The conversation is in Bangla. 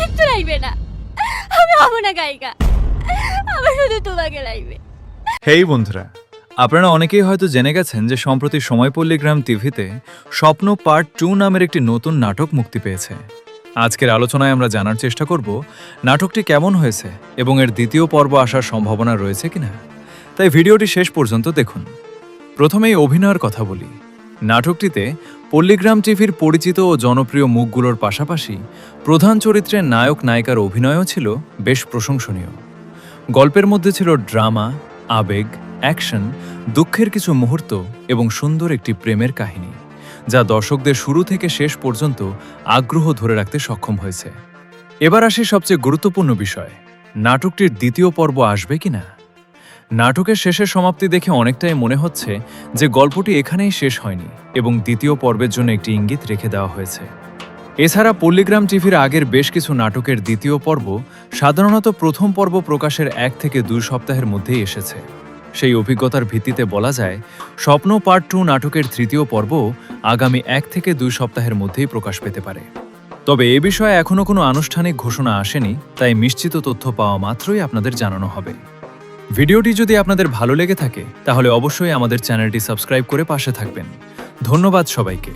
কিচ্ছু লাগবে না, আমি হব না গায়িকা, আমি শুধু তোমাকে লাগবে। হেই বন্ধুরা, আপনারা অনেকেই হয়তো জেনে গেছেন যে সম্প্রতি সময়পল্লীগ্রাম টিভিতে স্বপ্ন পার্ট 2 নামের একটি নতুন নাটক মুক্তি পেয়েছে। আজকের আলোচনায় আমরা জানার চেষ্টা করব নাটকটি কেমন হয়েছে এবং এর দ্বিতীয় পর্ব আসার সম্ভাবনা রয়েছে কিনা। তাই ভিডিওটি শেষ পর্যন্ত দেখুন। প্রথমেই অভিনয়ের কথা বলি। নাটকটিতে পল্লীগ্রাম টিভির পরিচিত ও জনপ্রিয় মুখগুলোর পাশাপাশি প্রধান চরিত্রের নায়ক নায়িকার অভিনয়ও ছিল বেশ প্রশংসনীয়। গল্পের মধ্যে ছিল ড্রামা, আবেগ, অ্যাকশন, দুঃখের কিছু মুহূর্ত এবং সুন্দর একটি প্রেমের কাহিনী, যা দর্শকদের শুরু থেকে শেষ পর্যন্ত আগ্রহ ধরে রাখতে সক্ষম হয়েছে। এবার আসি সবচেয়ে গুরুত্বপূর্ণ বিষয়, নাটকটির দ্বিতীয় পর্ব আসবে কিনা। নাটকের শেষের সমাপ্তি দেখে অনেকটাই মনে হচ্ছে যে গল্পটি এখানেই শেষ হয়নি এবং দ্বিতীয় পর্বের জন্য একটি ইঙ্গিত রেখে দেওয়া হয়েছে। এছাড়া পল্লীগ্রাম টিভির আগের বেশ কিছু নাটকের দ্বিতীয় পর্ব সাধারণত প্রথম পর্ব প্রকাশের 1 থেকে 2 সপ্তাহের মধ্যেই এসেছে। সেই অভিজ্ঞতার ভিত্তিতে বলা যায় স্বপ্ন পার্ট 2 নাটকের তৃতীয় পর্ব আগামী 1 থেকে 2 সপ্তাহের মধ্যেই প্রকাশ পেতে পারে। তবে এ বিষয়ে এখনও কোনো আনুষ্ঠানিক ঘোষণা আসেনি, তাই নিশ্চিত তথ্য পাওয়া মাত্রই আপনাদের জানানো হবে। ভিডিওটি যদি আপনাদের ভালো লেগে থাকে তাহলে অবশ্যই আমাদের চ্যানেলটি সাবস্ক্রাইব করে পাশে থাকবেন। ধন্যবাদ সবাইকে।